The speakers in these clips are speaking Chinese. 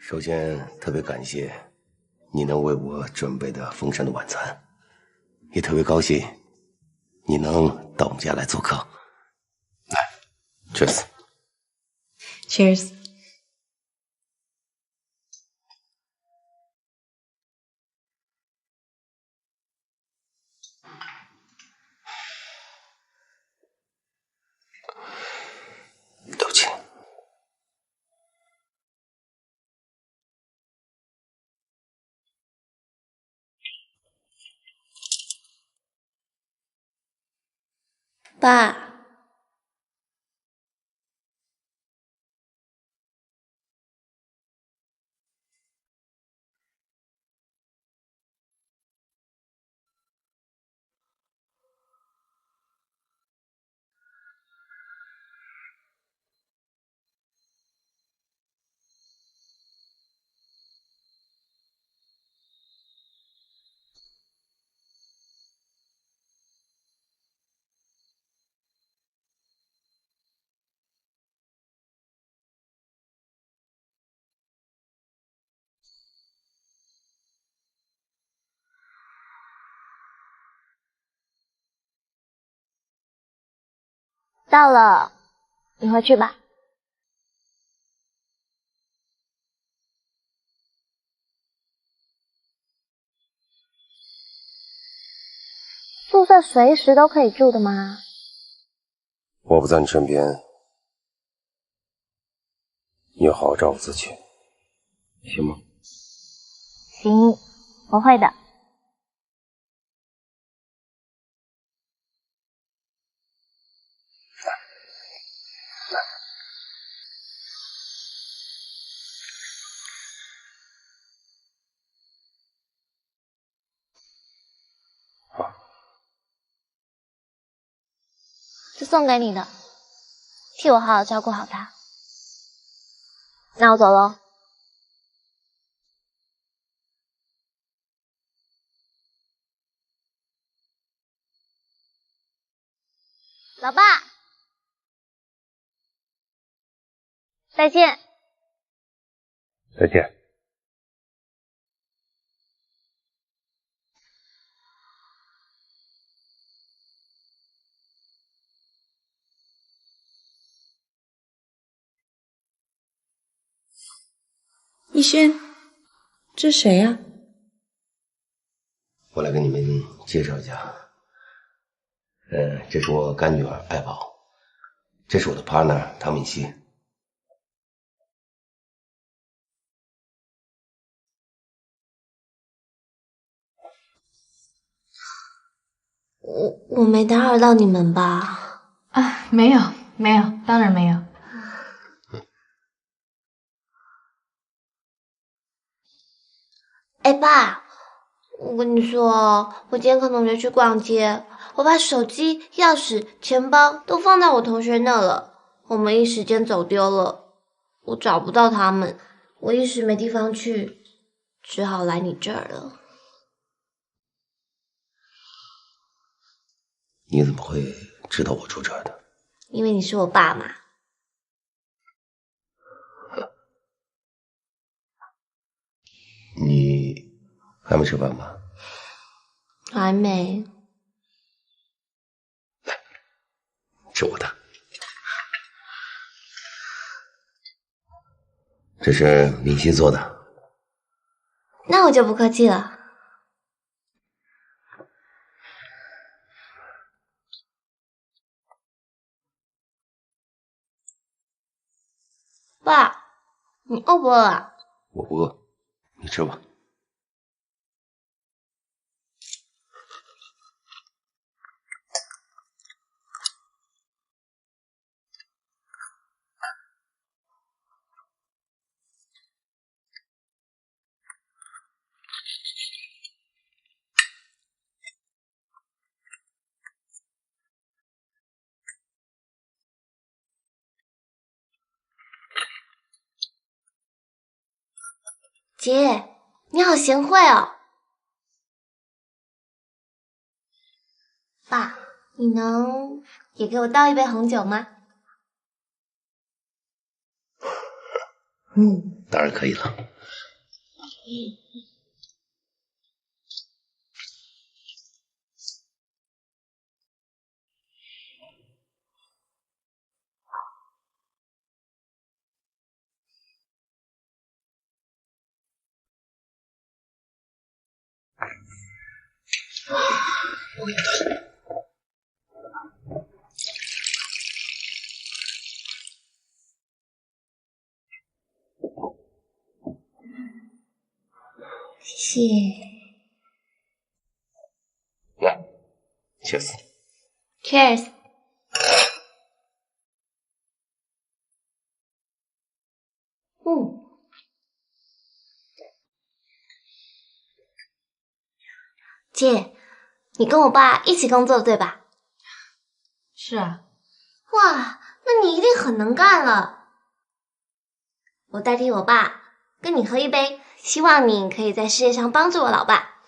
首先特别感谢你能为我准备的丰盛的晚餐，也特别高兴你能到我们家来做客。来 ，Cheers。Cheers。对不起。爸，到了，你回去吧。宿舍随时都可以住的吗？我不在你身边，你要好好照顾自己，行吗？行，我会的。好，是送给你的，替我好好照顾好它。那我走喽。老爸，再见。再见。逸轩，这谁呀？我来给你们介绍一下，这是我干女儿爱宝，这是我的 partner 唐敏熙。我没打扰到你们吧？啊，没有，没有，当然没有。哎，爸，我跟你说，我今天跟同学去逛街，我把手机、钥匙、钱包都放在我同学那了，我们一时间走丢了，我找不到他们，我一时没地方去，只好来你这儿了。你怎么会知道我住这儿的？因为你是我爸嘛。你还没吃饭吧？还没。吃我的。这是敏熙做的。那我就不客气了。爸，你饿不饿啊？我不饿，你吃吧。姐，你好贤惠哦。爸，你能也给我倒一杯红酒吗？当然可以了。谢谢。来，cheers。Cheers。姐，你跟我爸一起工作对吧？是啊。哇，那你一定很能干了。我代替我爸跟你喝一杯，希望你可以在事业上帮助我老爸。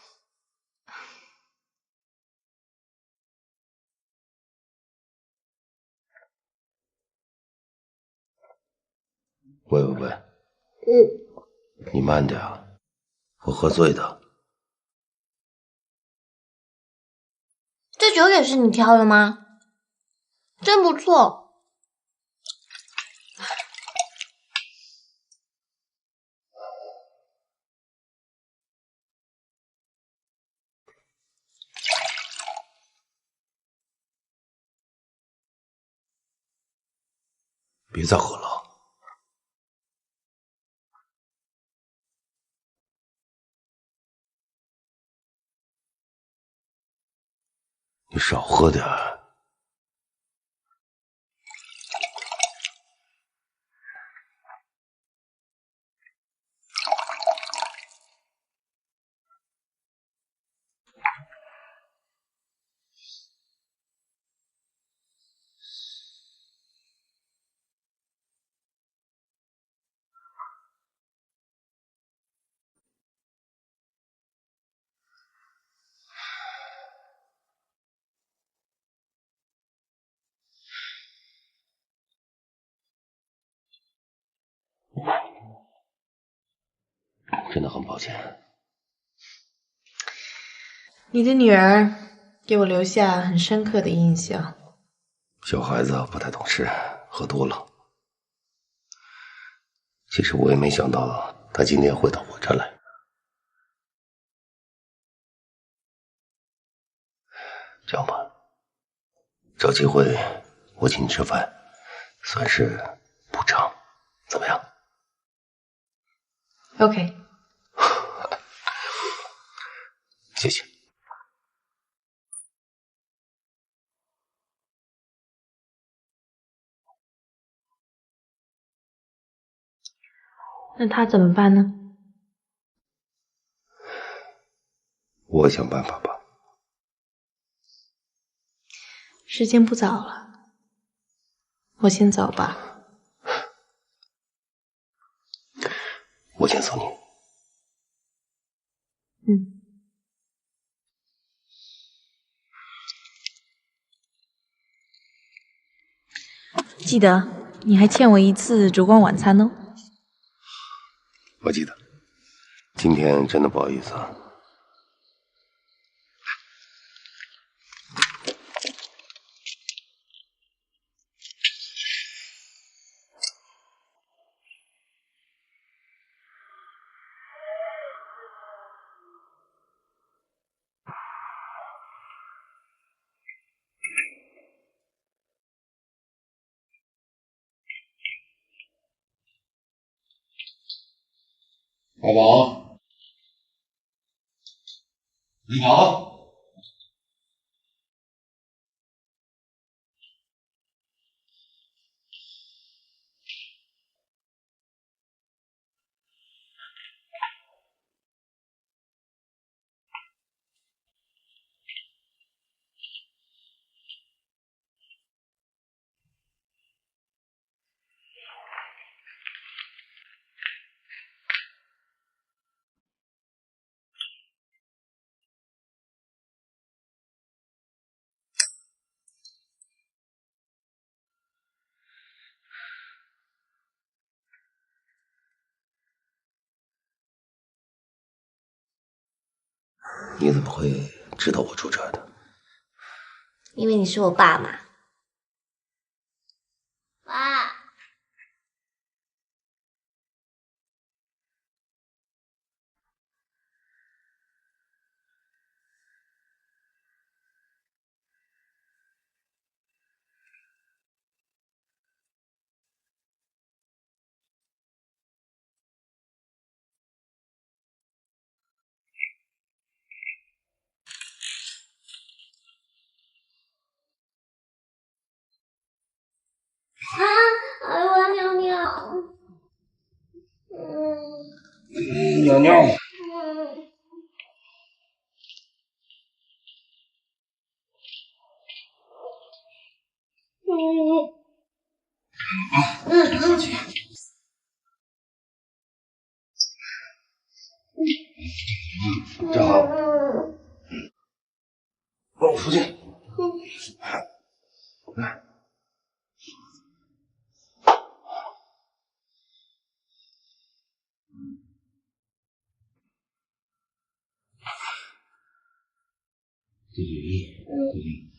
喂，你慢点啊，我喝醉的。这酒也是你挑的吗？真不错。别再喝了。你少喝点儿。真的很抱歉。你的女儿给我留下很深刻的印象。小孩子不太懂事，喝多了。其实我也没想到他今天会到我这来。这样吧，找机会我请你吃饭，算是补偿，怎么样？ OK。谢谢。那他怎么办呢？我想办法吧。时间不早了，我先走吧。我先送你。记得你还欠我一次烛光晚餐哦。我记得。今天真的不好意思啊。宝宝，你好。你怎么会知道我住这儿的？因为你是我爸嘛。爸。哎，我要尿尿。尿尿。站好。帮我扶进。来。1:1。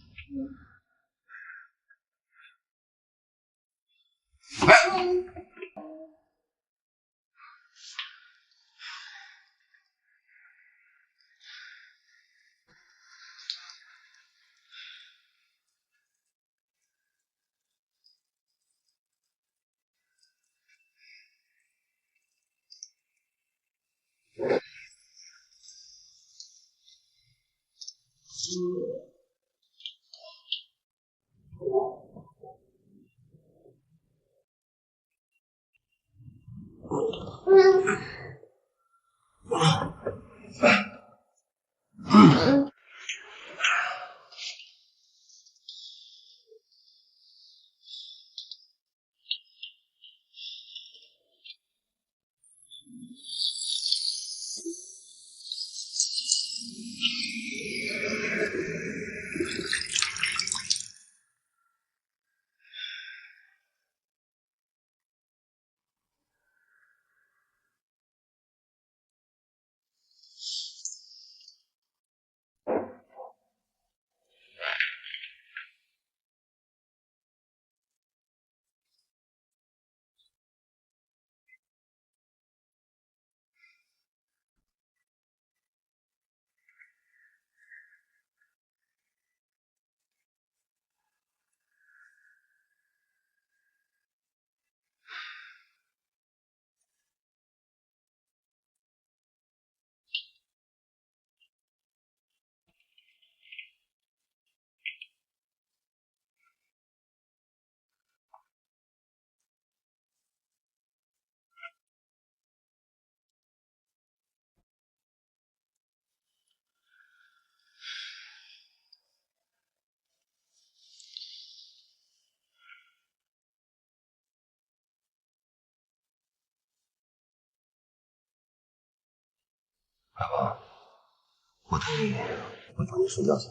爸爸，我带你回房间睡觉去。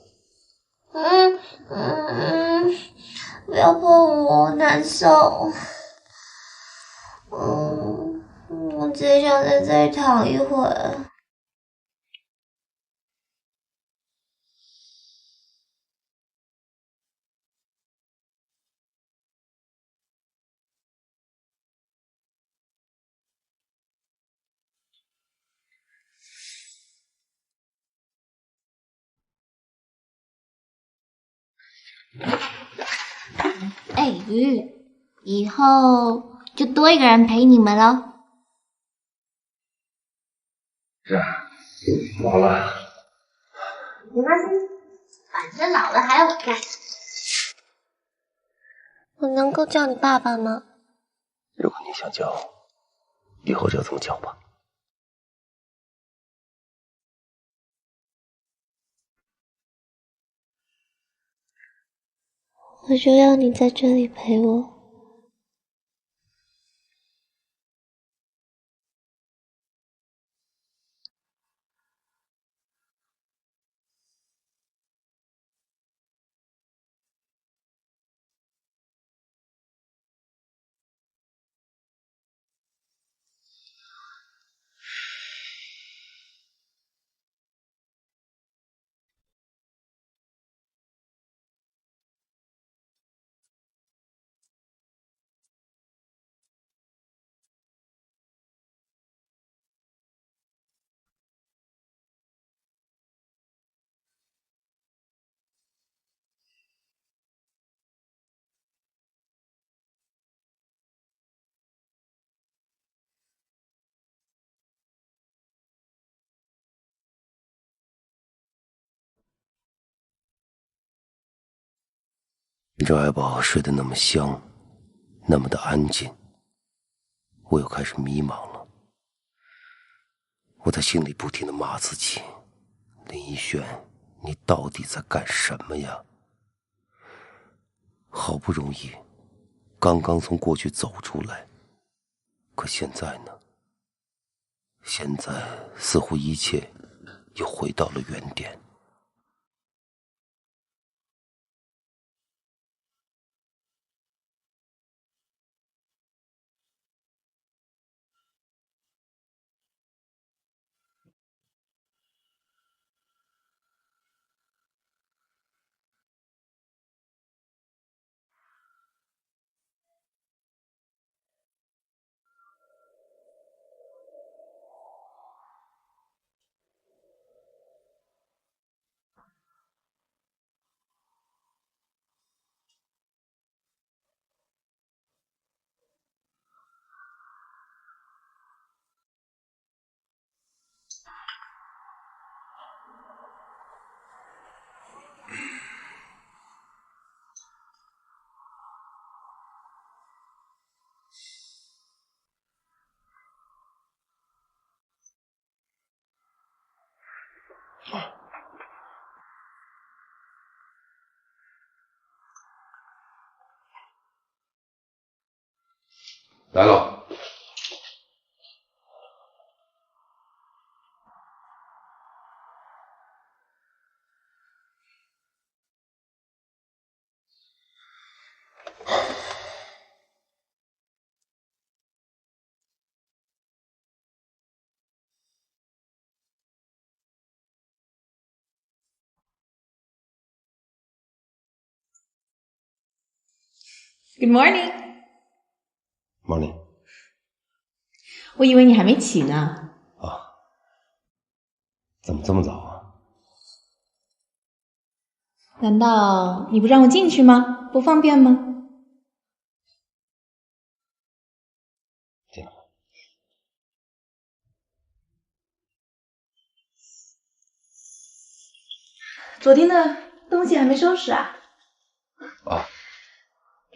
不要碰我，难受。我只想在这里躺一会儿。哎，鱼，以后就多一个人陪你们了。是，老了。没关系，反正老了还有我在。我能够叫你爸爸吗？如果你想叫，以后就这么叫吧。我就要你在这里陪我。看着爱宝睡得那么香，那么的安静，我又开始迷茫了。我在心里不停地骂自己：林一轩，你到底在干什么呀？好不容易，刚刚从过去走出来，可现在呢？现在似乎一切又回到了原点。来了。Good morning. Morning。我以为你还没起呢。啊，怎么这么早啊？难道你不让我进去吗？不方便吗？进来。昨天的东西还没收拾啊？啊。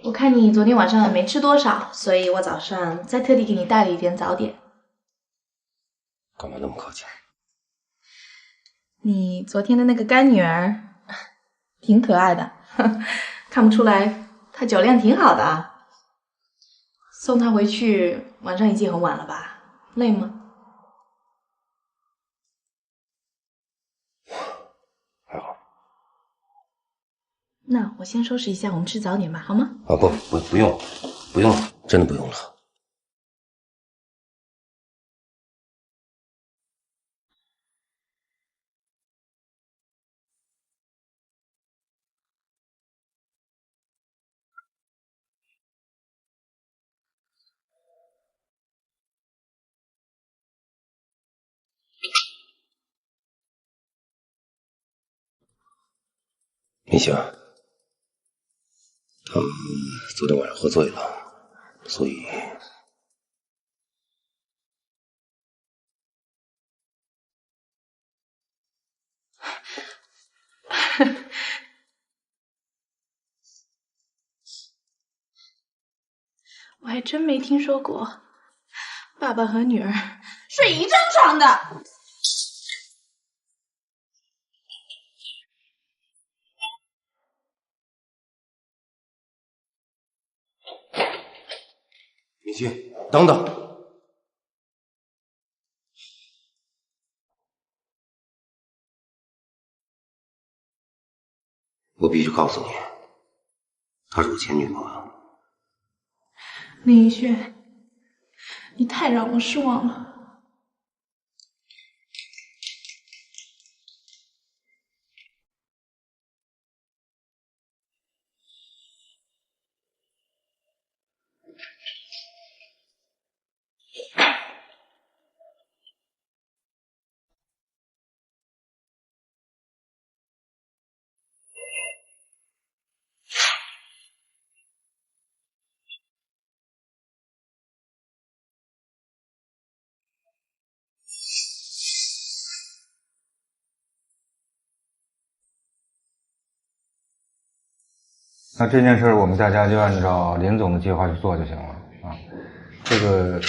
我看你昨天晚上也没吃多少，所以我早上再特地给你带了一点早点。干嘛那么客气？你昨天的那个干女儿挺可爱的，看不出来她酒量挺好的啊。送她回去，晚上已经很晚了吧？累吗？还好。那我先收拾一下，我们吃早点吧，好吗？啊，不用，不用了，真的不用了。明星，他们昨天晚上喝醉了，所以我还真没听说过，爸爸和女儿睡一张床的。明星，等等，我必须告诉你，她是我前女朋友。林一轩，你太让我失望了。那这件事我们大家就按照林总的计划去做就行了啊。这个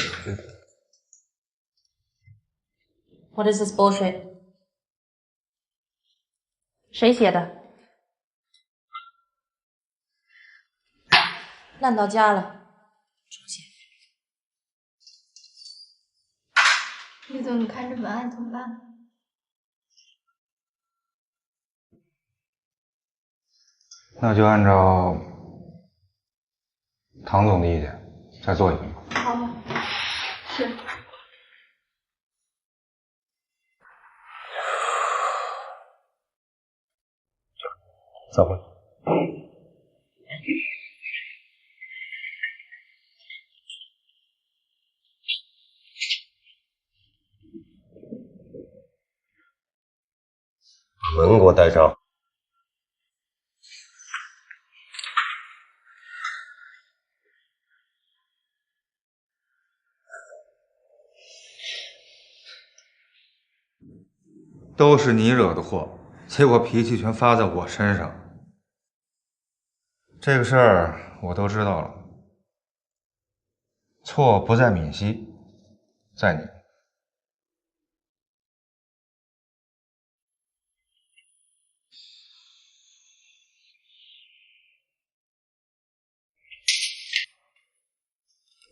What is this bullshit？ 谁写的？烂到家了。重写。李总，你看这文案怎么办？那就按照唐总的意见再做一份吧。好，是。散会。把门给我带上。都是你惹的祸，结果脾气全发在我身上。这个事儿我都知道了，错不在敏熙，在你。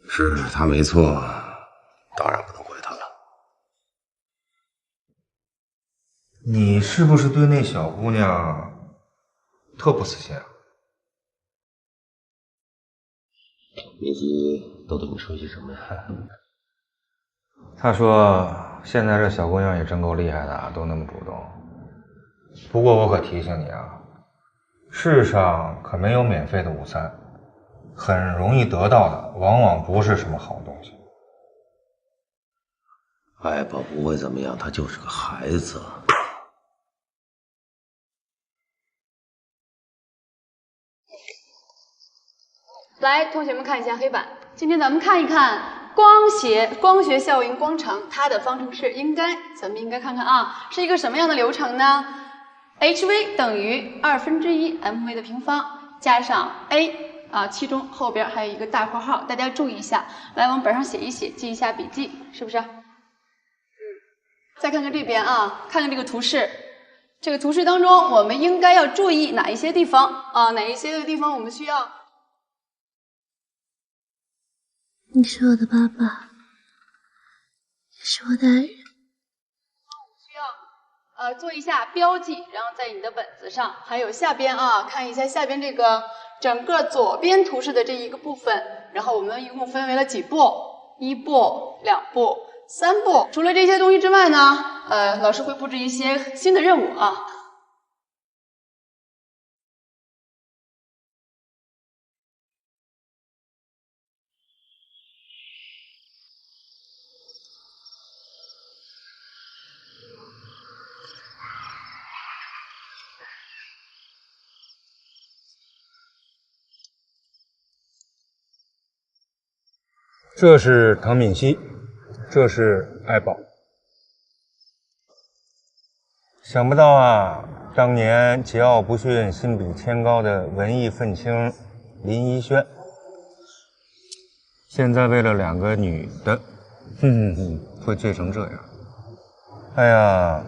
是他没错，当然不能怪他了。你是不是对那小姑娘特不死心啊？敏熙都对你说些什么呀？他说现在这小姑娘也真够厉害的啊，都那么主动。不过我可提醒你啊，世上可没有免费的午餐，很容易得到的往往不是什么好东西。爱宝不会怎么样，他就是个孩子。来，同学们看一下黑板。今天咱们看一看光学效应光程，它的方程式咱们应该看看啊，是一个什么样的流程呢 ？hv 等于1/2 mv 的平方加上 a 啊，其中后边还有一个大括号，大家注意一下，来往本上写一写，记一下笔记，是不是？再看看这边啊，看看这个图示。这个图示当中，我们应该要注意哪一些地方啊？哪一些的地方我们需要？你是我的爸爸，也是我的爱人。需要做一下标记，然后在你的本子上，还有下边啊，看一下下边这个整个左边图示的这一个部分，然后我们一共分为了几步？1步、2步、3步。除了这些东西之外呢，老师会布置一些新的任务啊。这是唐敏熙，这是爱宝。想不到啊，当年桀骜不驯、心比天高的文艺愤青林一轩，现在为了2个女的，会醉成这样。哎呀，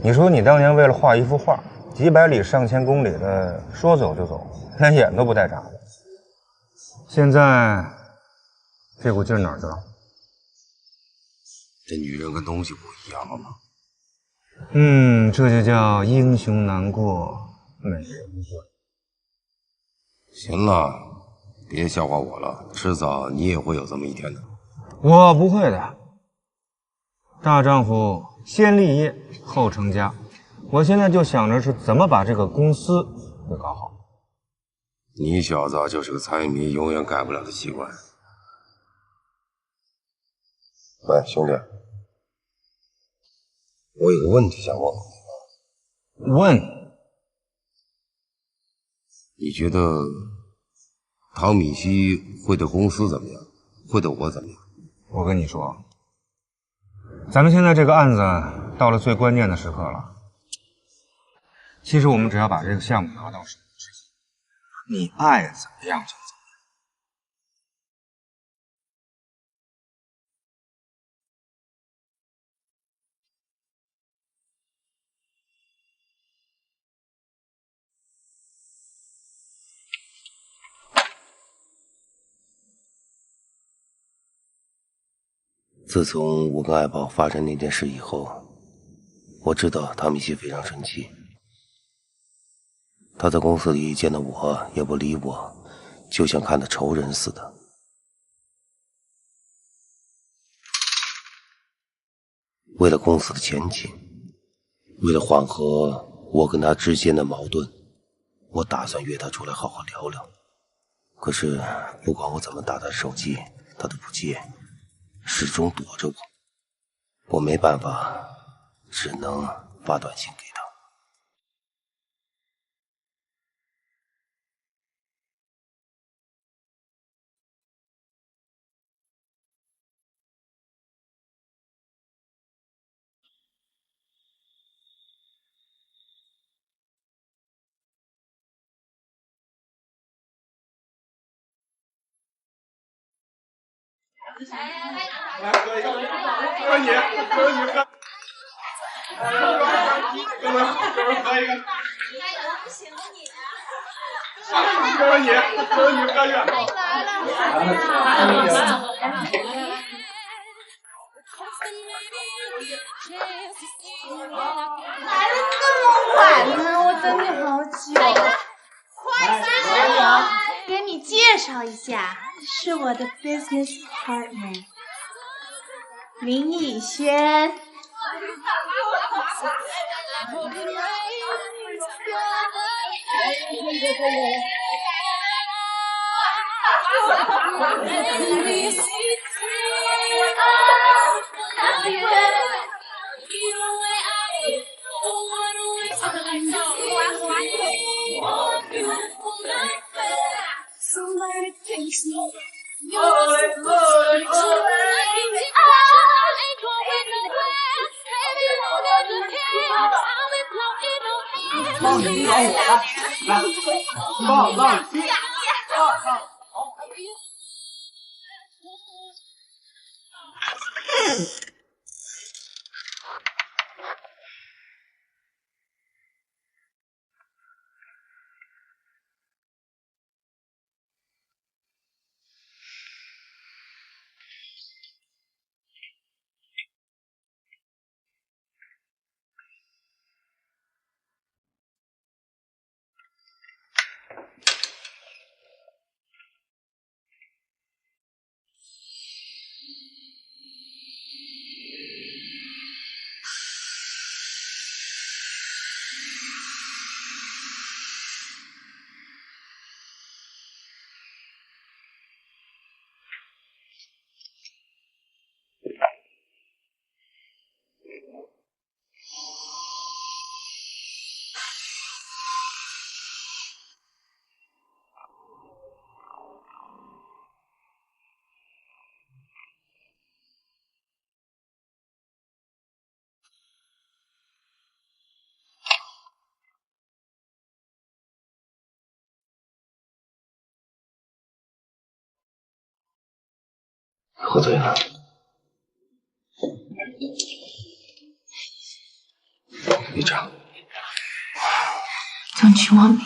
你说你当年为了画一幅画，几百里上千公里的说走就走，连眼都不带眨的，现在这股劲儿哪儿去了？这女人跟东西不一样了吗？这就叫英雄难过美人关。行了，别笑话我了，迟早你也会有这么一天的。我不会的，大丈夫先立业后成家。我现在就想着是怎么把这个公司给搞好。你小子就是个财迷，永远改不了的习惯。喂，兄弟，我有个问题想问你。问，你觉得唐敏熙会对公司怎么样？会对我怎么样？我跟你说，咱们现在这个案子到了最关键的时刻了。其实我们只要把这个项目拿到手，你爱怎么样就怎么样。自从我跟爱宝发生那件事以后，我知道汤米西非常生气。他在公司里见到我也不理我，就像看到仇人似的。为了公司的前景，为了缓和我跟他之间的矛盾，我打算约他出来好好聊聊。可是不管我怎么打他手机，他都不接，始终躲着我。我没办法，只能发短信给他。来的这么晚呢，我等你好久。给你介绍一下，是我的 business partner 林以轩。喝醉了。一张。Don't you want me?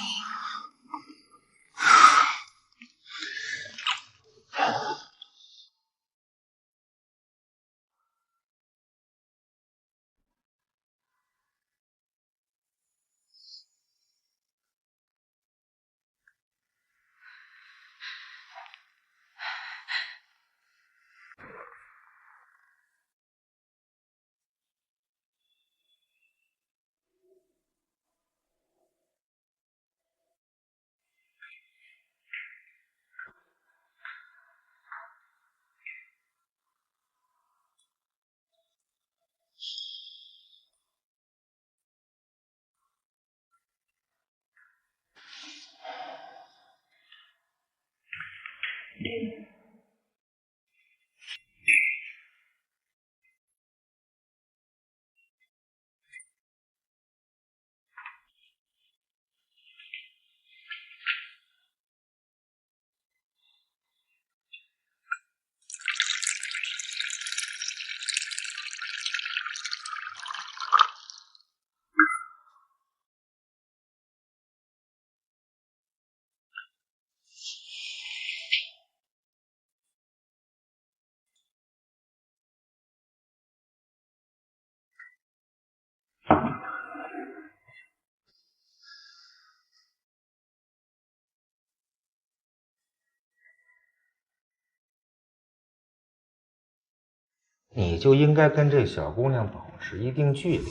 你就应该跟这小姑娘保持一定距离。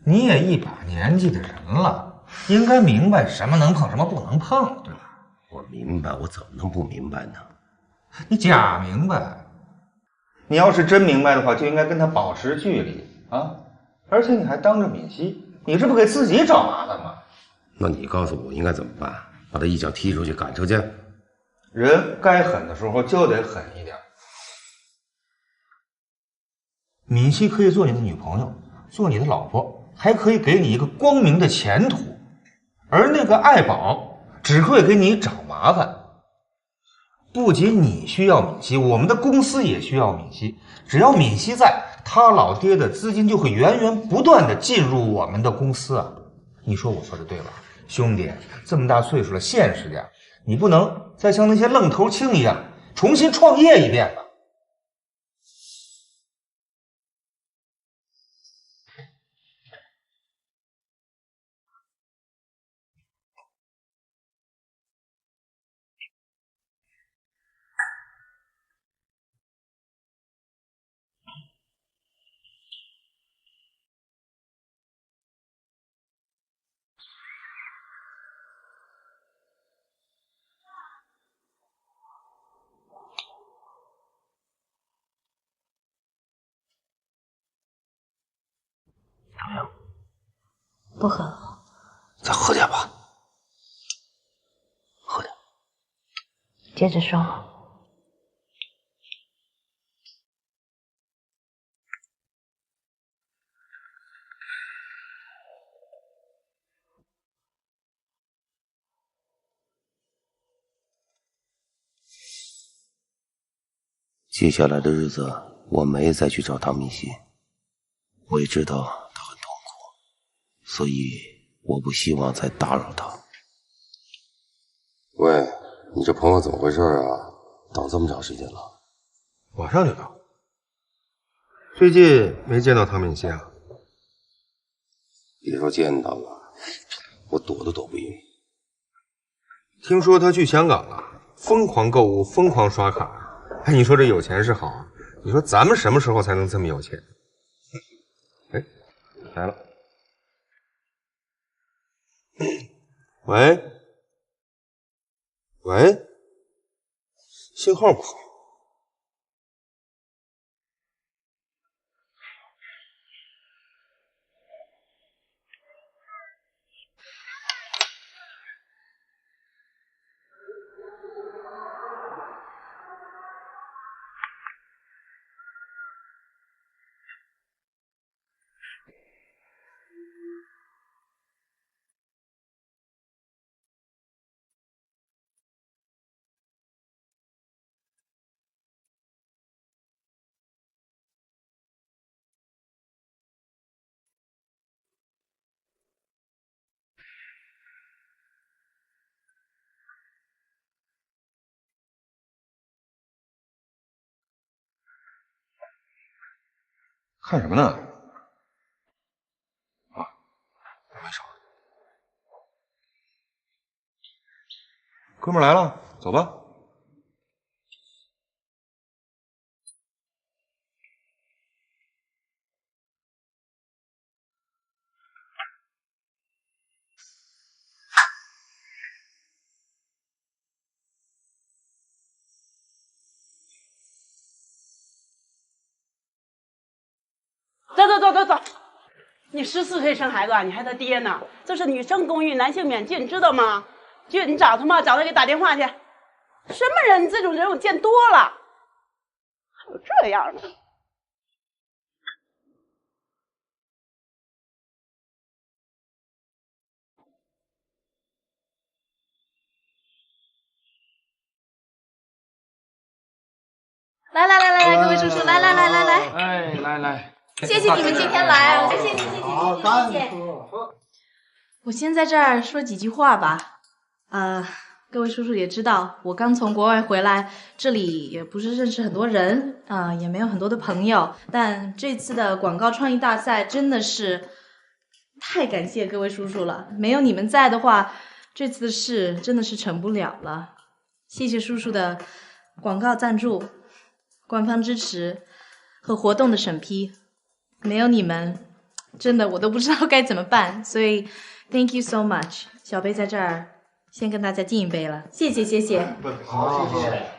你也一把年纪的人了，应该明白什么能碰，什么不能碰，对吧？我明白，我怎么能不明白呢？你假明白。你要是真明白的话，就应该跟她保持距离啊！而且你还当着敏熙，你这不给自己找麻烦吗？那你告诉我应该怎么办？把他一脚踢出去，赶出去？人该狠的时候就得狠一点。敏熙可以做你的女朋友，做你的老婆，还可以给你一个光明的前途，而那个爱宝只会给你找麻烦。不仅你需要敏熙，我们的公司也需要敏熙。只要敏熙在，他老爹的资金就会源源不断的进入我们的公司啊！你说我说的对吧？兄弟，这么大岁数了，现实点，你不能再像那些愣头青一样重新创业一遍吧？怎么样？不喝了。再喝点吧，喝点。接着说。接下来的日子，我没再去找唐敏熙。我也知道他很痛苦，所以我不希望再打扰他。喂，你这朋友怎么回事啊？等这么长时间了。马上就到。最近没见到唐敏熙啊？别说见到了，我躲都躲不赢。听说他去香港了，疯狂购物，疯狂刷卡。哎，你说这有钱是好啊，你说咱们什么时候才能这么有钱？哎，来了。喂，喂，信号不好。看什么呢？啊，没事。哥们儿来了，走吧。走，你14岁生孩子，你还他爹呢？这是女生公寓，男性免进，知道吗？俊，你找他吗？找他给打电话去。什么人？这种人我见多了，还有这样的。来，各位叔叔，来，哎，来，谢谢你们今天来，谢谢。我先在这儿说几句话吧。各位叔叔也知道，我刚从国外回来，这里也不是认识很多人也没有很多的朋友。但这次的广告创意大赛真的是太感谢各位叔叔了，没有你们在的话，这次的事真的是成不了了。谢谢叔叔的广告赞助、官方支持，和活动的审批，没有你们，真的我都不知道该怎么办。所以 ，Thank you so much。小贝在这儿先跟大家敬一杯了，谢谢谢谢。好，谢谢。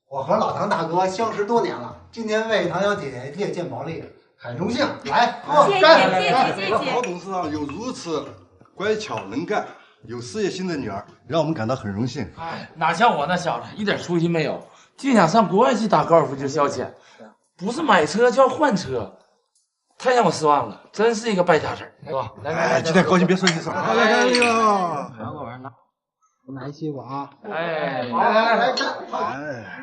我和老唐大哥相识多年了，今天为唐小姐列荐毛利，很荣幸。来，喝，谢谢干！谢谢。郝董事长有如此乖巧能干、有事业心的女儿，让我们感到很荣幸。哎，哪像我那小子，一点出息没有，就想上国外去打高尔夫球消遣，不是买车就要换车，太让我失望了，真是一个败家子，是吧？来，今天高兴别说一声。来，玩个玩拿。拿西瓜啊！哎，来，哎。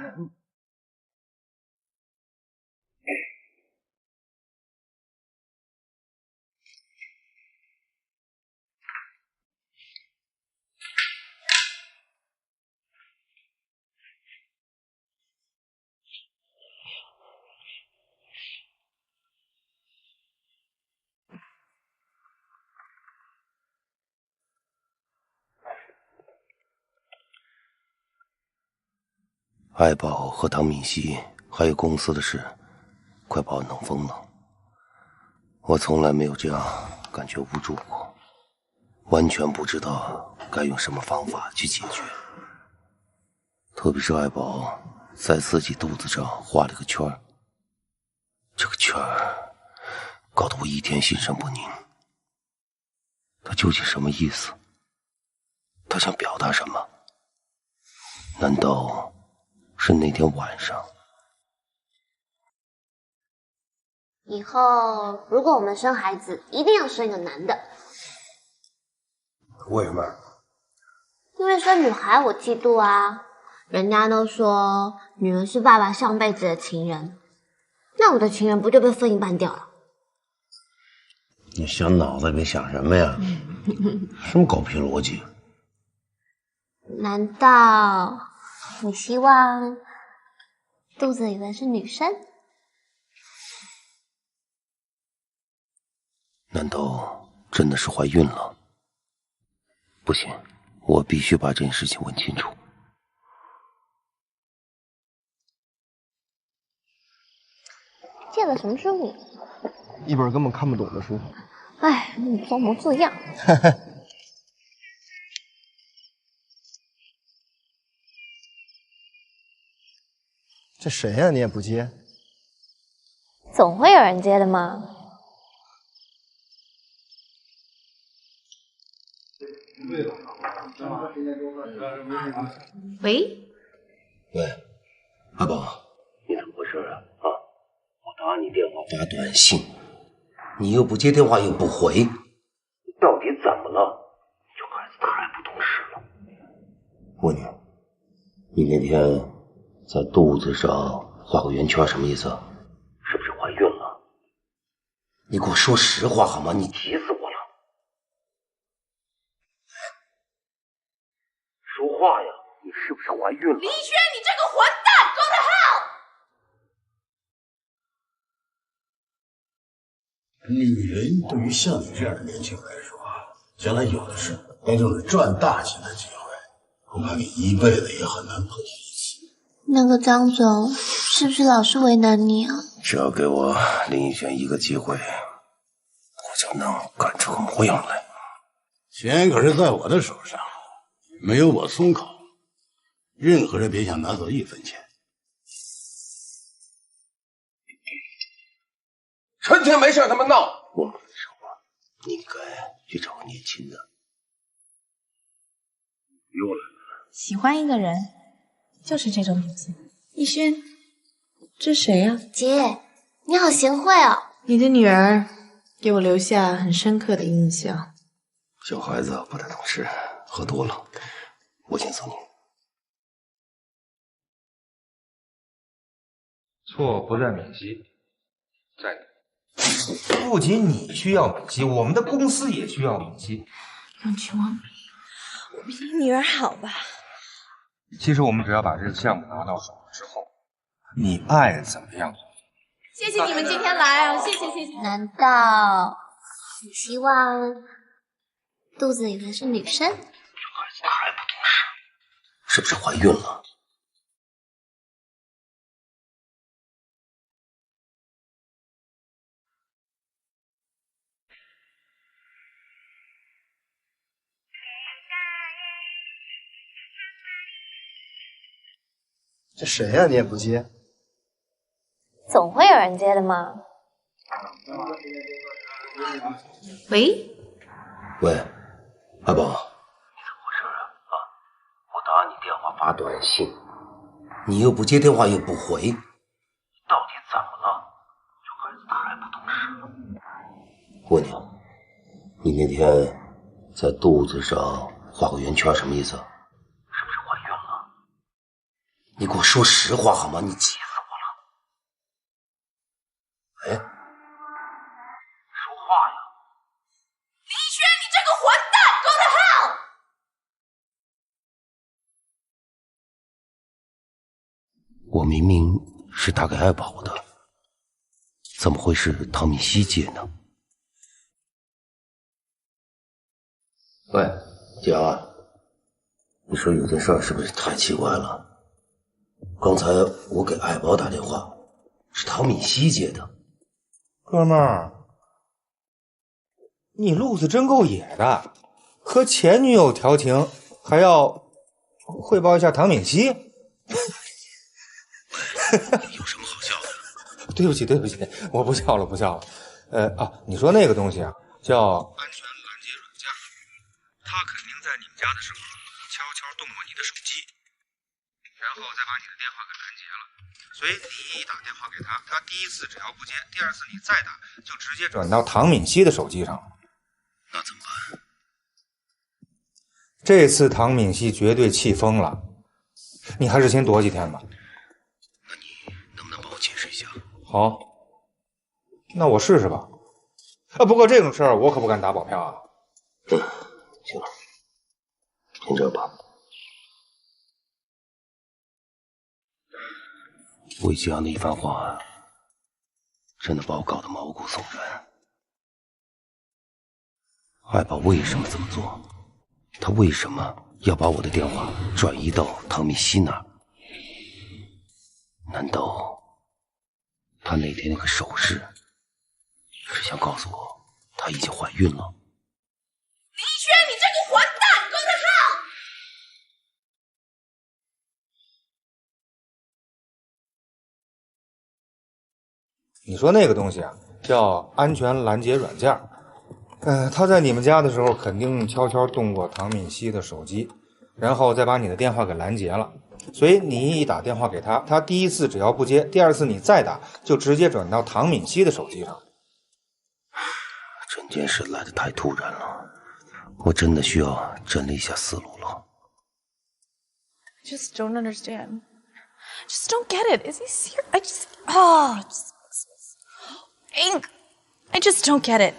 爱宝和唐敏熙还有公司的事，快把我弄疯了。我从来没有这样感觉无助过，完全不知道该用什么方法去解决。特别是爱宝在自己肚子上画了个圈儿，这个圈儿搞得我一天心神不宁。他究竟什么意思？他想表达什么？难道是那天晚上？以后如果我们生孩子，一定要生一个男的。为什么？因为生女孩我嫉妒啊，人家都说女儿是爸爸上辈子的情人，那我的情人不就被分一半掉了？你想脑子里想什么呀？什么狗屁逻辑？难道你希望肚子里的是女生？难道真的是怀孕了？不行，我必须把这件事情问清楚。借了什么书你？一本根本看不懂的书。哎，你装模作样。这谁呀？你也不接？总会有人接的嘛。喂，喂，阿宝，你怎么回事啊？啊，我打你电话发短信，你又不接电话又不回，你到底怎么了？这孩子太不懂事了。问你，你那天在肚子上画个圆圈什么意思？是不是怀孕了？你给我说实话好吗？你急死我了！说话呀！你是不是怀孕了？李轩，你这个混蛋 ，Go to hell！ 女人对于像你这样的年轻人来说，将来有的是那种赚大钱的机会，恐怕你一辈子也很难碰见一次。那个张总是不是老是为难你啊？只要给我林奕轩一个机会，我就能干出个模样来。钱可是在我的手上，没有我松口，任何人别想拿走一分钱。春天没事他们闹，我们分手了，你应该去找个年轻的。又来了。喜欢一个人就是这种表现。逸轩，这谁呀？姐，你好贤惠哦。你的女儿给我留下很深刻的印象。小孩子不太懂事，喝多了，我先送你。错不在敏熙，在你。不仅你需要敏熙，我们的公司也需要敏熙。用情忘比，我比你女儿好吧？其实我们只要把这个项目拿到手之后，你爱怎么样？谢谢你们今天来啊！谢谢谢谢。难道你希望肚子里的是女生？这孩子太不懂事，是不是怀孕了？这谁呀？你也不接？总会有人接的嘛。喂，喂，阿宝，你怎么回事啊？我打你电话发短信，你又不接电话又不回，你到底怎么了？这孩子他还不懂事。问你，你那天在肚子上画个圆圈，什么意思？是不是怀孕了？你给我说实话好吗？你急死我了！哎，说话呀！李轩，你这个混蛋 ，Go to hell！ 我明明是打给爱宝的，怎么会是唐敏熙接呢？喂，姐啊，你说有件事是不是太奇怪了？刚才我给爱宝打电话，是唐敏熙接的。哥们儿，你路子真够野的，和前女友调情还要汇报一下唐敏熙。有什么好笑的？对不起，我不笑了。你说那个东西啊，叫安全拦截软件，它肯定在你们家的时候悄悄动过你的手机，然后再把你的电话给拦截了。所以你一打电话给他，他第一次只要不接，第二次你再打就直接转到唐敏熙的手机上。那怎么办？这次唐敏熙绝对气疯了，你还是先躲几天吧。能不能帮我解释一下？好，那我试试吧。不过这种事儿我可不敢打保票啊。行了，先这吧。魏吉阳的一番话，真的把我搞得毛骨悚然。爱宝为什么这么做？他为什么要把我的电话转移到唐敏熙那儿？难道他那天那个手势是想告诉我她已经怀孕了？李轩，你这个混蛋 ，Go to hell！ 你说那个东西啊，叫安全拦截软件。他在你们家的时候肯定悄悄动过唐敏熙的手机，然后再把你的电话给拦截了。所以你一打电话给他，他第一次只要不接，第二次你再打就直接转到唐敏熙的手机上。整件事来得太突然了，我真的需要整理一下思路了。 Just don't understand. Just don't get it. Is he serious? Ink. I just don't get it.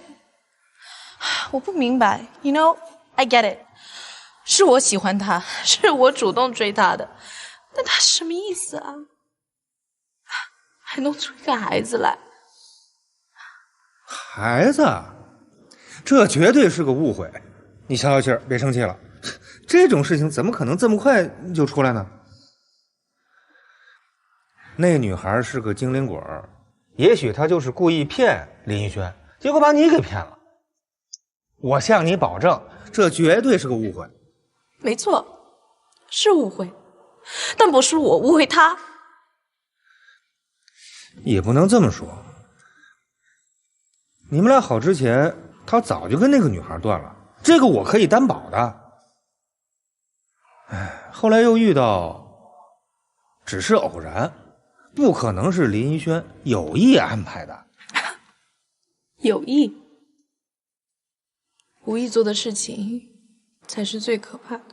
我不明白 ，You know, I get it. 是我喜欢他，是我主动追他的，但他什么意思啊？还弄出一个孩子来？孩子，这绝对是个误会。你消消气儿，别生气了。这种事情怎么可能这么快就出来呢？那女孩是个精灵鬼儿，也许她就是故意骗林一轩，结果把你给骗了。我向你保证，这绝对是个误会。没错，是误会，但不是我误会他。也不能这么说。你们俩好之前，他早就跟那个女孩断了，这个我可以担保的。后来又遇到，只是偶然，不可能是林一轩有意安排的。有意，无意做的事情才是最可怕的。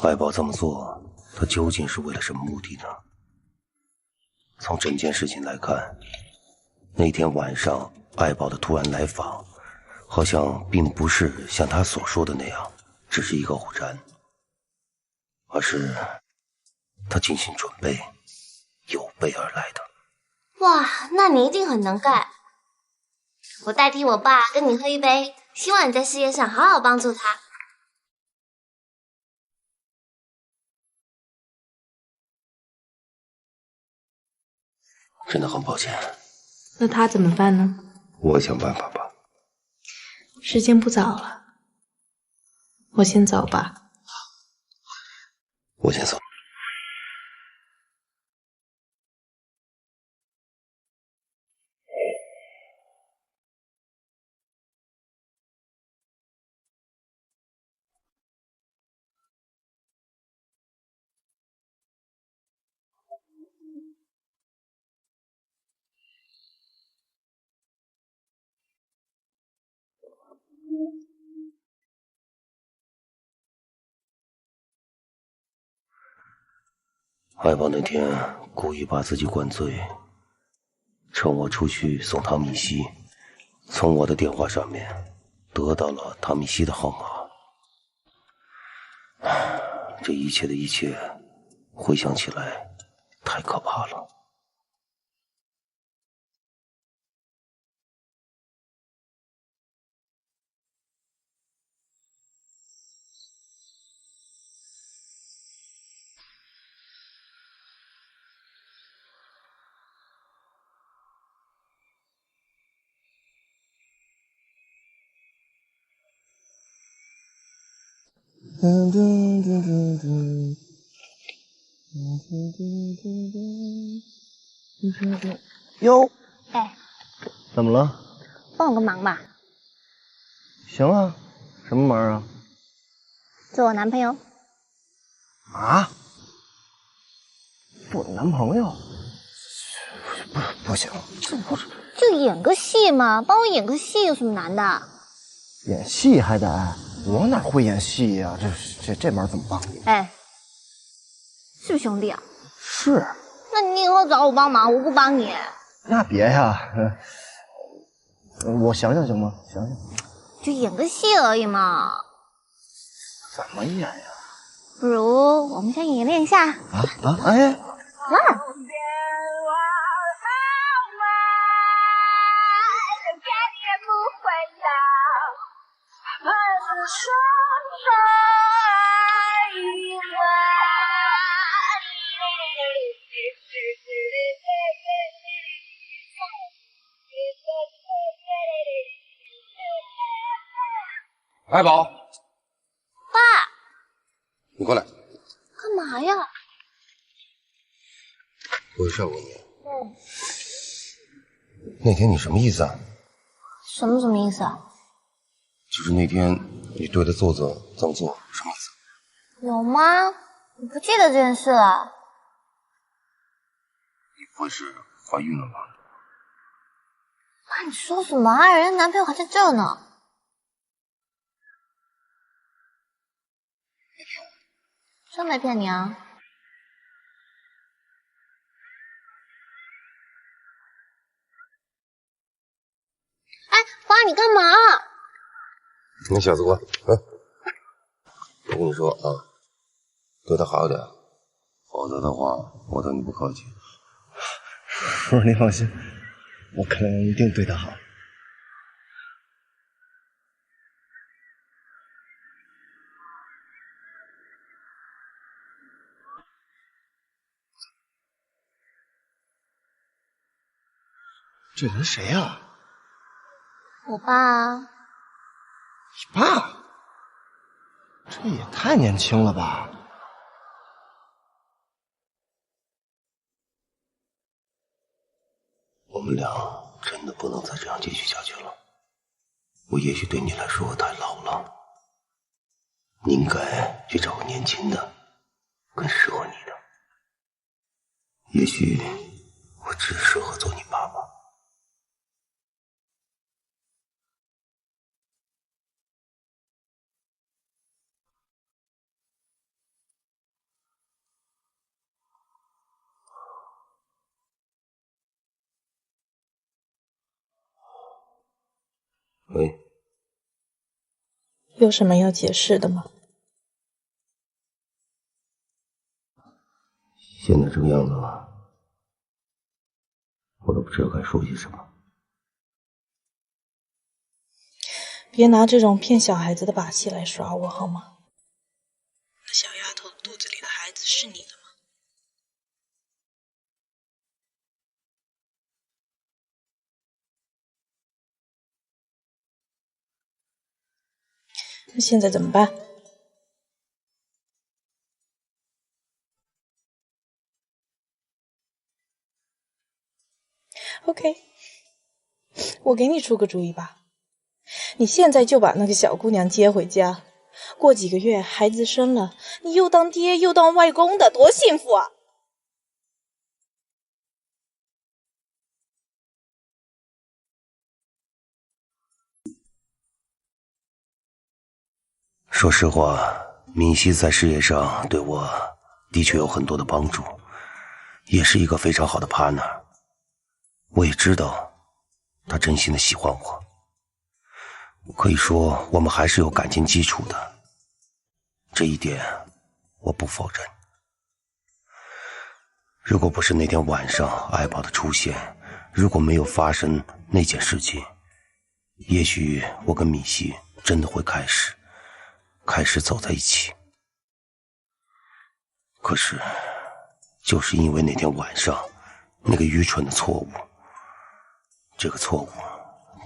爱宝这么做，他究竟是为了什么目的呢？从整件事情来看，那天晚上爱宝的突然来访，好像并不是像他所说的那样，只是一个偶然，而是他精心准备、有备而来的。哇，那你一定很能干。我代替我爸跟你喝一杯，希望你在事业上好好帮助他。真的很抱歉。那他怎么办呢？我想办法吧。时间不早了，我先走吧。我先走。爱宝那天故意把自己灌醉，趁我出去送唐米西，从我的电话上面得到了唐米西的号码。这一切的一切，回想起来太可怕了。哟，哎，怎么了？帮我个忙吧。行啊，什么忙啊？做我男朋友。啊？做你男朋友？不行，这不是就演个戏嘛，帮我演个戏有什么难的？演戏还得，我哪会演戏呀？这忙怎么帮你？哎，是不是兄弟啊？是。那你以后找我帮忙，我不帮你。那别呀，我想想行吗？想想。就演个戏而已嘛。怎么演呀？不如我们先演练一下。哎，来。爱宝，爸，你过来，干嘛呀？我有事要问你。那天你什么意思啊？什么意思啊？就是那天你对着作者这么做，什么意思？有吗？你不记得这件事了？你不会是怀孕了吧？爸，你说什么啊？人家男朋友还在这呢。真没骗你啊！哎，爸，你干嘛？你小子过来，我跟你说啊，对他好一点，否则的话，我对你不客气。叔叔您放心，我肯定对他好。这人谁呀？我爸。你爸？这也太年轻了吧！我们俩真的不能再这样继续下去了。我也许对你来说太老了，你应该去找个年轻的，更适合你的。也许我只适合做你爸爸。喂，有什么要解释的吗？现在这个样子了，我都不知道该说些什么。别拿这种骗小孩子的把戏来耍我好吗？那小丫头肚子里的孩子是你的吗？那现在怎么办？OK， 我给你出个主意吧，你现在就把那个小姑娘接回家，过几个月孩子生了，你又当爹又当外公的，多幸福啊！说实话，敏熙在事业上对我的确有很多的帮助，也是一个非常好的 partner。我也知道他真心的喜欢我，可以说我们还是有感情基础的，这一点我不否认。如果不是那天晚上爱宝的出现，如果没有发生那件事情，也许我跟敏熙真的会开始走在一起。可是就是因为那天晚上那个愚蠢的错误，这个错误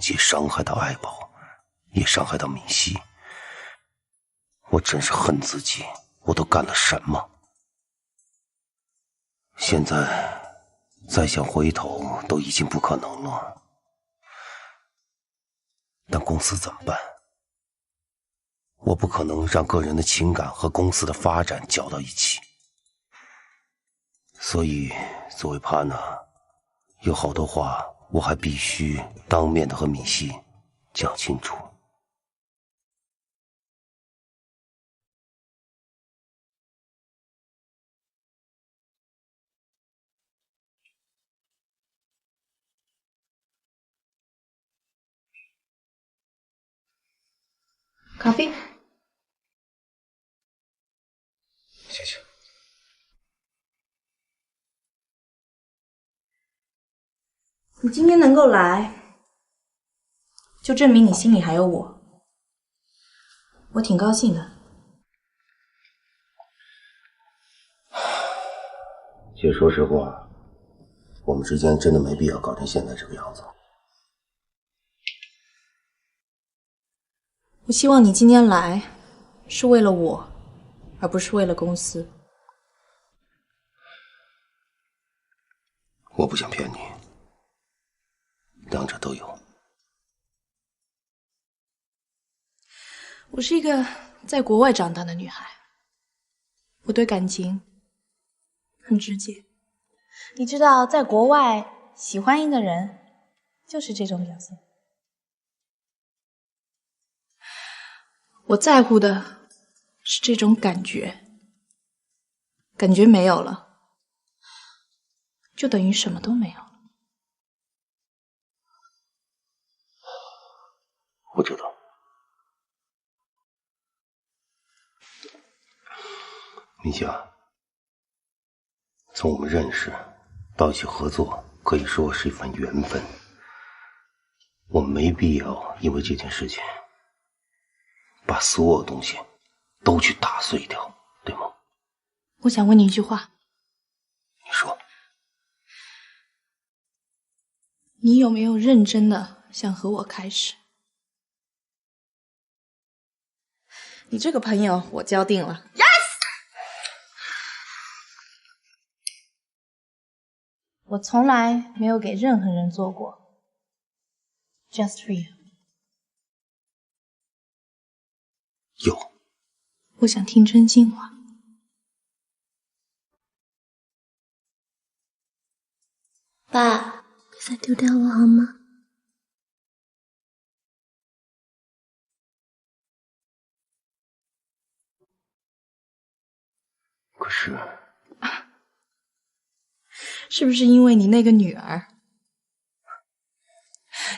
既伤害到爱宝，也伤害到敏熙，我真是恨自己，我都干了什么？现在再想回头都已经不可能了。但公司怎么办？我不可能让个人的情感和公司的发展搅到一起，所以作为 partner， 有好多话我还必须当面的和敏熙讲清楚。咖啡。谢谢。你今天能够来，就证明你心里还有我，我挺高兴的。其实说实话，我们之间真的没必要搞成现在这个样子。我希望你今天来，是为了我，而不是为了公司。我不想骗你，两者都有。我是一个在国外长大的女孩，我对感情很直接。你知道，在国外喜欢一个人就是这种表现。我在乎的是这种感觉，感觉没有了，就等于什么都没有了。我知道。敏熙啊，从我们认识到一起合作，可以说是一份缘分。我们没必要因为这件事情把所有东西都去打碎掉，对吗？我想问你一句话。你说。你有没有认真的想和我开始？你这个朋友我交定了。Yes！ 我从来没有给任何人做过 ，just for you。有。我想听真心话。爸，别再丢掉我好吗？可是，是不是因为你那个女儿？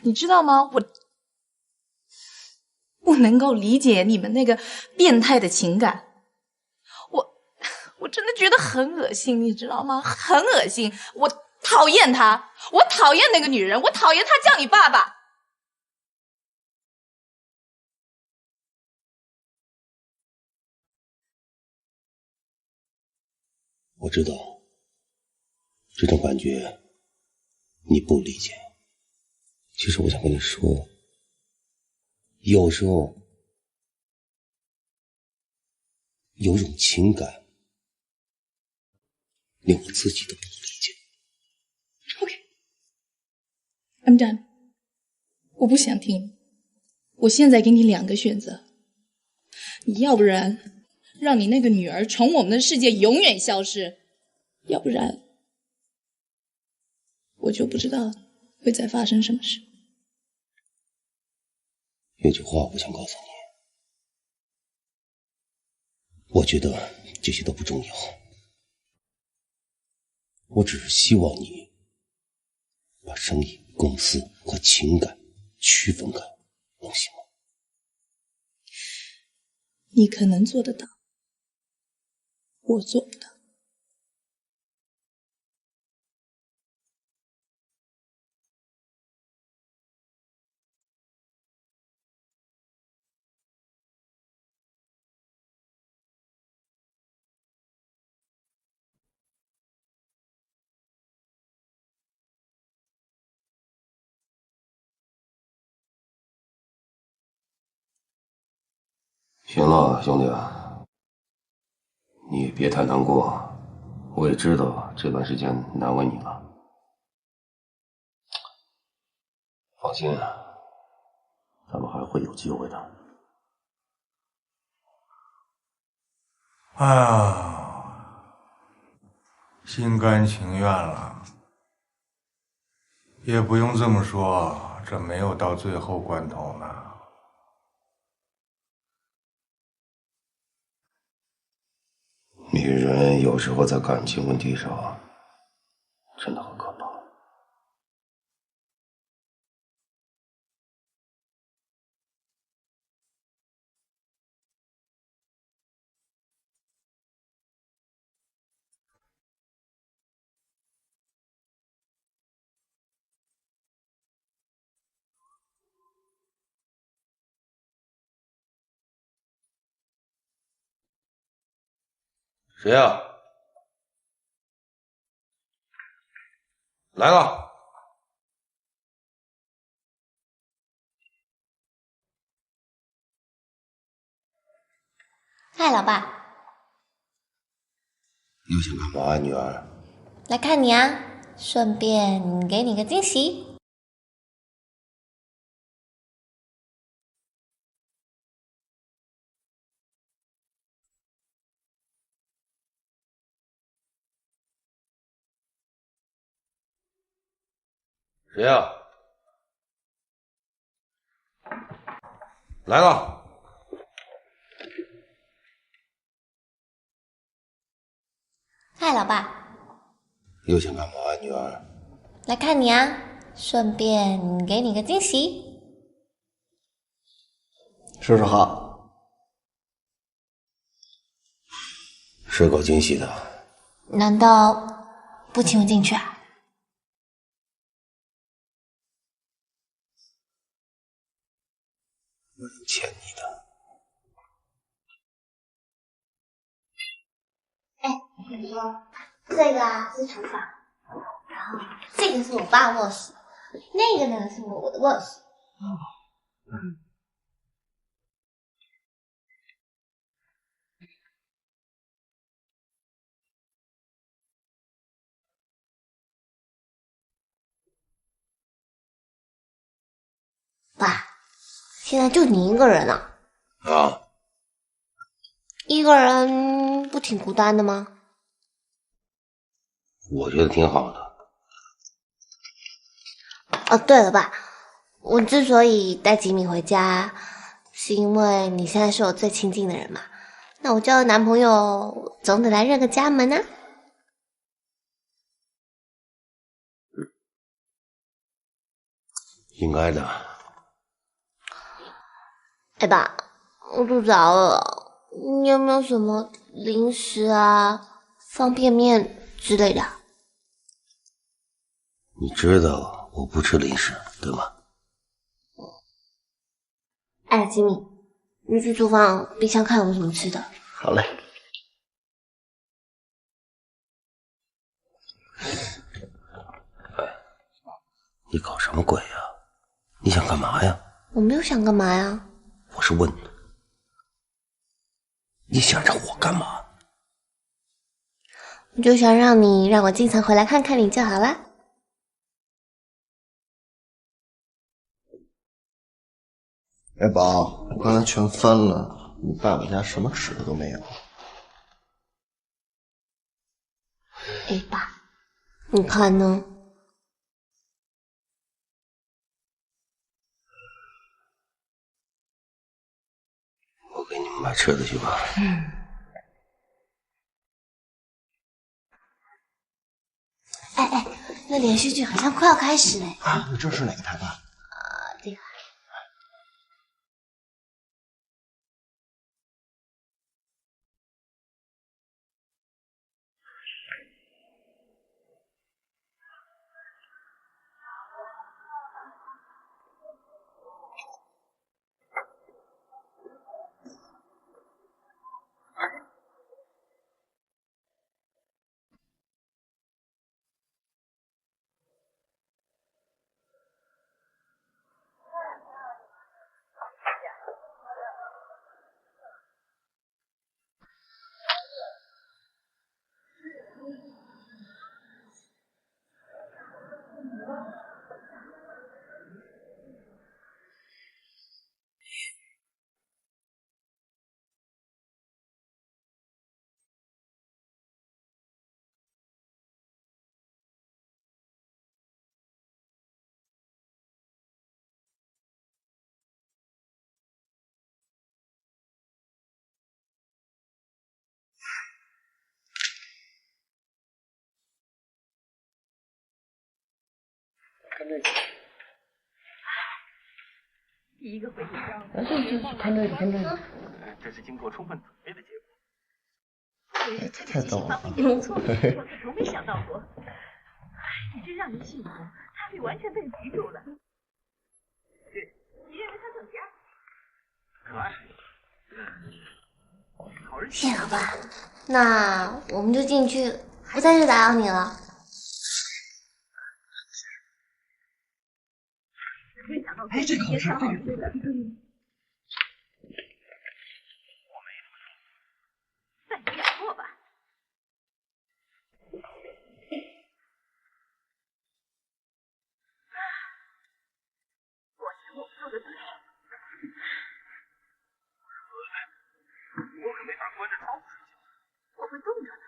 你知道吗？不能够理解你们那个变态的情感。我真的觉得很恶心，你知道吗？很恶心，我讨厌她，我讨厌那个女人，我讨厌她叫你爸爸。我知道这种感觉你不理解，其实我想跟你说，有时候有种情感连我自己都不能理解。 I'm done， 我不想听。我现在给你2个选择，你要不然让你那个女儿从我们的世界永远消失，要不然我就不知道会再发生什么事。有句话我想告诉你，我觉得这些都不重要，我只是希望你把生意、公司和情感区分开，能行吗？你可能做得到，我做不到。行了，兄弟，你也别太难过，我也知道这段时间难为你了。放心，咱们还会有机会的。哎呀，心甘情愿了，也不用这么说，这没有到最后关头呢。 女人有时候在感情问题上真的很可怕。谁呀？来了。嗨，老爸。又想干嘛，女儿？来看你啊，顺便给你个惊喜。谁呀？来了。嗨，老爸。又想干嘛，女儿？来看你啊，顺便给你个惊喜。叔叔好。是搞惊喜的。难道不请我进去啊？我有欠你的。哎，我跟你说，这个啊是厨房，然后这个是我爸卧室，那个呢是我的卧室。爸，现在就你一个人啊？啊。一个人不挺孤单的吗？我觉得挺好的。哦，对了，爸，我之所以带吉米回家，是因为你现在是我最亲近的人嘛。那我交了男朋友，总得来认个家门啊。应该的。哎爸，我肚子饿了，你有没有什么零食啊、方便面之类的？你知道我不吃零食，对吗？哎，吉米，你去厨房冰箱看有没有什么吃的。好嘞。哎，你搞什么鬼呀？你想干嘛呀？我没有想干嘛呀。我是问你想让我干嘛？我就想让我经常回来看看你就好了。哎宝，我刚才全翻了，你爸爸家什么吃的都没有。哎爸，你看呢？我给你们买吃的去吧。哎，那连续剧好像快要开始嘞。啊，这是哪个台吧？这个。看这个，第一个会紧张。看这个，看这个。这是经过充分准备的结果。哎，太逗了。不错，我可从没想到过。你真让人信服，他被完全被迷住了。你认为他怎么样？可爱。好人。谢谢老爸，那我们就进去，不再是打扰你了。没想到，哎，这个好吃，这个。我没这么说，但你想过吧？我想我做的对。我可没法关着窗户睡觉，我会冻着的。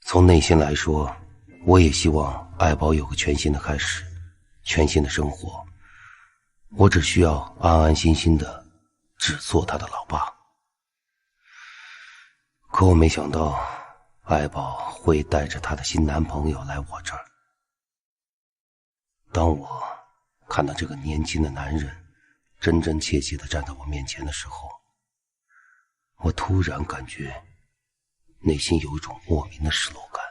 从内心来说，我也希望爱宝有个全新的开始，全新的生活。我只需要安安心心的只做他的老爸。可我没想到爱宝会带着她的新男朋友来我这儿。当我看到这个年轻的男人真真切切地站在我面前的时候，我突然感觉内心有一种莫名的失落感。